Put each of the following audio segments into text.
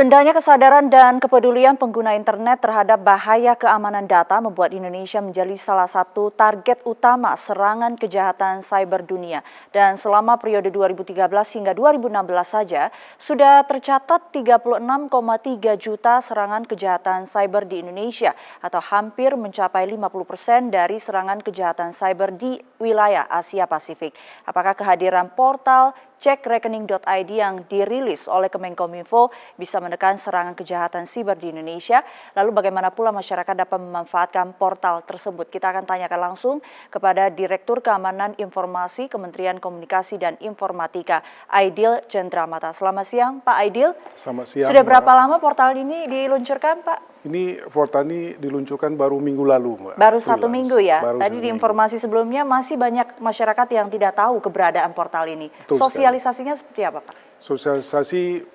Rendahnya kesadaran dan kepedulian pengguna internet terhadap bahaya keamanan data membuat Indonesia menjadi salah satu target utama serangan kejahatan cyber dunia. Dan selama periode 2013 hingga 2016 saja, sudah tercatat 36,3 juta serangan kejahatan cyber di Indonesia atau hampir mencapai 50% dari serangan kejahatan cyber di wilayah Asia Pasifik. Apakah kehadiran portal cekrekening.id yang dirilis oleh Kemenkominfo bisa menekan serangan kejahatan siber di Indonesia? Lalu bagaimana pula masyarakat dapat memanfaatkan portal tersebut? Kita akan tanyakan langsung kepada Direktur Keamanan Informasi Kementerian Komunikasi dan Informatika, Aidil Cendramata. Selamat siang, Pak Aidil. Selamat siang. Sudah berapa lama portal ini diluncurkan, Pak? Ini portal ini diluncurkan baru minggu lalu, Mbak. Baru satu minggu ya? Baru Tadi di informasi sebelumnya masih banyak masyarakat yang tidak tahu keberadaan portal ini. Betul Sosialisasinya seperti apa, Pak? Sosialisasi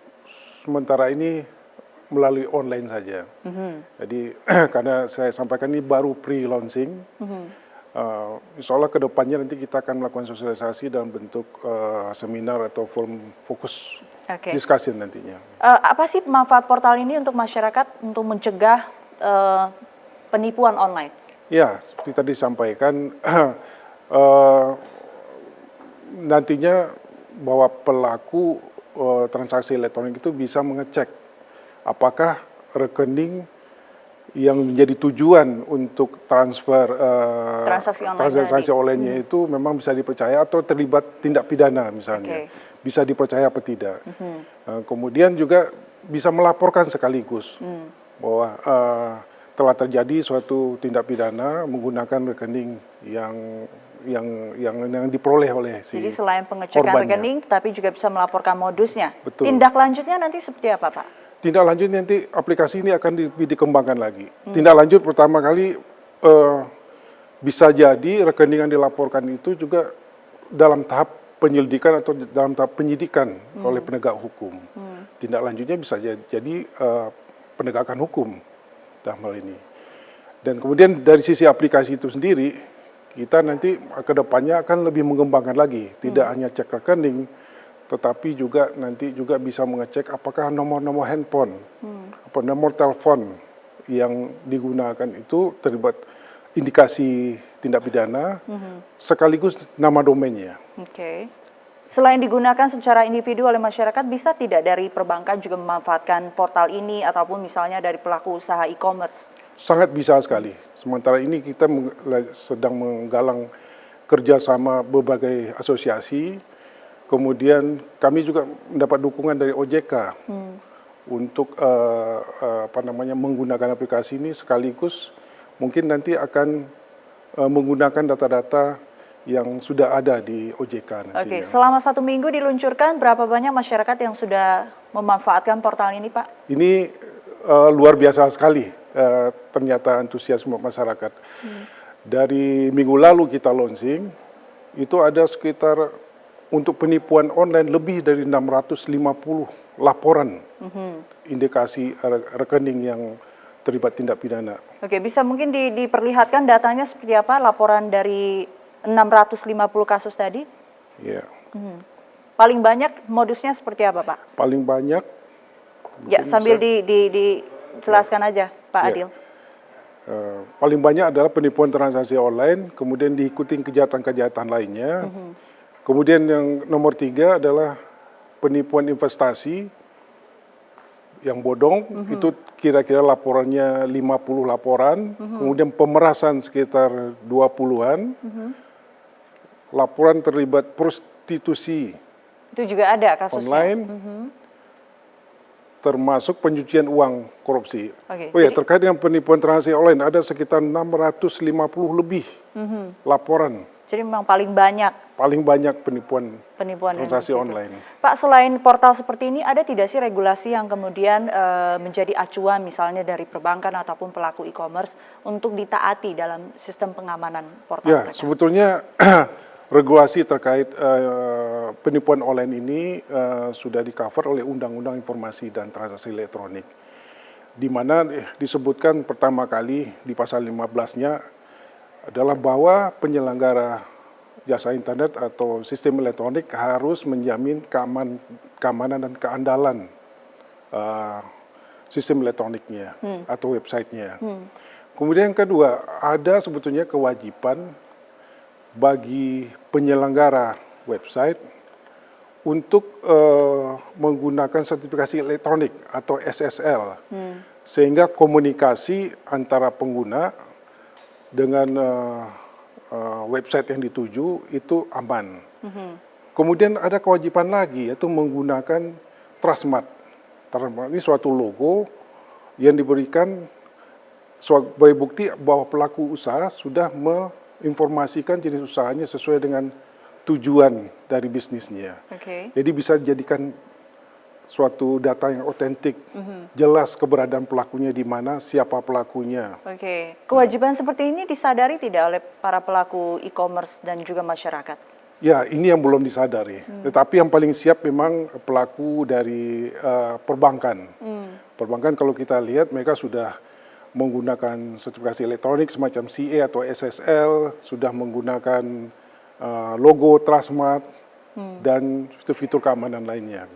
sementara ini melalui online saja. Jadi karena saya sampaikan ini baru pre-launching, insya Allah ke depannya nanti kita akan melakukan sosialisasi dalam bentuk seminar atau forum fokus discussion nantinya. Apa sih manfaat portal ini untuk masyarakat untuk mencegah penipuan online? Ya, seperti tadi disampaikan, nantinya bahwa pelaku transaksi elektronik itu bisa mengecek apakah rekening yang menjadi tujuan untuk transfer transaksi online-nya itu memang bisa dipercaya atau terlibat tindak pidana misalnya. Bisa dipercaya apa tidak. Kemudian juga bisa melaporkan sekaligus bahwa telah terjadi suatu tindak pidana menggunakan rekening yang diperoleh oleh si korbannya. Jadi selain pengecekan rekening, tapi juga bisa melaporkan modusnya. Betul. Tindak lanjutnya nanti seperti apa, Pak? Tindak lanjut nanti aplikasi ini akan dikembangkan lagi. Tindak lanjut pertama kali bisa jadi rekening yang dilaporkan itu juga dalam tahap penyelidikan atau dalam tahap penyidikan oleh penegak hukum. Tindak lanjutnya bisa jadi penegakan hukum dalam hal ini. Dan kemudian dari sisi aplikasi itu sendiri, kita nanti ke depannya akan lebih mengembangkan lagi. Tidak hanya cek rekening, tetapi juga nanti juga bisa mengecek apakah nomor-nomor handphone, apa nomor telepon yang digunakan itu terlibat indikasi tindak pidana, sekaligus nama domainnya. Selain digunakan secara individu oleh masyarakat, bisa tidak dari perbankan juga memanfaatkan portal ini ataupun misalnya dari pelaku usaha e-commerce? Sangat bisa sekali. Sementara ini kita sedang menggalang kerjasama berbagai asosiasi. Kemudian kami juga mendapat dukungan dari OJK untuk menggunakan aplikasi ini, sekaligus mungkin nanti akan menggunakan data-data yang sudah ada di OJK nantinya. Selama 1 minggu diluncurkan, berapa banyak masyarakat yang sudah memanfaatkan portal ini, Pak? Ini luar biasa sekali ternyata antusiasme masyarakat. Dari minggu lalu kita launching, itu ada sekitar untuk penipuan online lebih dari 650 laporan indikasi rekening yang terlibat tindak pidana. Bisa mungkin diperlihatkan datanya seperti apa laporan dari 650 kasus tadi? Ya. Paling banyak modusnya seperti apa, Pak? Paling banyak. Ya, sambil dijelaskan aja, Pak Adil. Paling banyak adalah penipuan transaksi online, kemudian diikuti kejahatan-kejahatan lainnya. Kemudian yang nomor 3 adalah penipuan investasi yang bodong, itu kira-kira laporannya 50 laporan, kemudian pemerasan sekitar 20-an, laporan terlibat prostitusi itu juga ada kasusnya online, termasuk pencucian uang korupsi. Terkait dengan penipuan transaksi online ada sekitar 650 lebih laporan. Jadi memang paling banyak penipuan transaksi online. Pak, selain portal seperti ini, ada tidak sih regulasi yang kemudian menjadi acuan misalnya dari perbankan ataupun pelaku e-commerce untuk ditaati dalam sistem pengamanan portal mereka? Sebetulnya regulasi terkait penipuan online ini sudah di-cover oleh Undang-Undang Informasi dan Transaksi Elektronik, di mana disebutkan pertama kali di pasal 15-nya adalah bahwa penyelenggara jasa internet atau sistem elektronik harus menjamin keamanan dan keandalan sistem elektroniknya atau websitenya. Kemudian yang kedua, ada sebetulnya kewajiban bagi penyelenggara website untuk menggunakan sertifikasi elektronik atau SSL, sehingga komunikasi antara pengguna dengan website yang dituju itu aman. Kemudian ada kewajiban lagi, yaitu menggunakan Trustmark. Trustmark ini suatu logo yang diberikan sebagai bukti bahwa pelaku usaha sudah menginformasikan jenis usahanya sesuai dengan tujuan dari bisnisnya. Jadi bisa dijadikan suatu data yang otentik, jelas keberadaan pelakunya di mana, siapa pelakunya. Kewajiban seperti ini disadari tidak oleh para pelaku e-commerce dan juga masyarakat? Ya, ini yang belum disadari. Tetapi yang paling siap memang pelaku dari perbankan. Perbankan kalau kita lihat mereka sudah menggunakan sertifikasi elektronik semacam CA atau SSL, sudah menggunakan logo Trustmark dan fitur keamanan lainnya.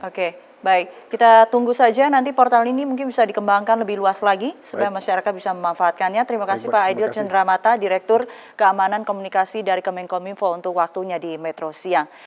Baik, kita tunggu saja nanti portal ini mungkin bisa dikembangkan lebih luas lagi supaya masyarakat bisa memanfaatkannya. Terima kasih Pak Aidil Cendramata, Direktur Keamanan Komunikasi dari Kemenkominfo untuk waktunya di Metro Siang.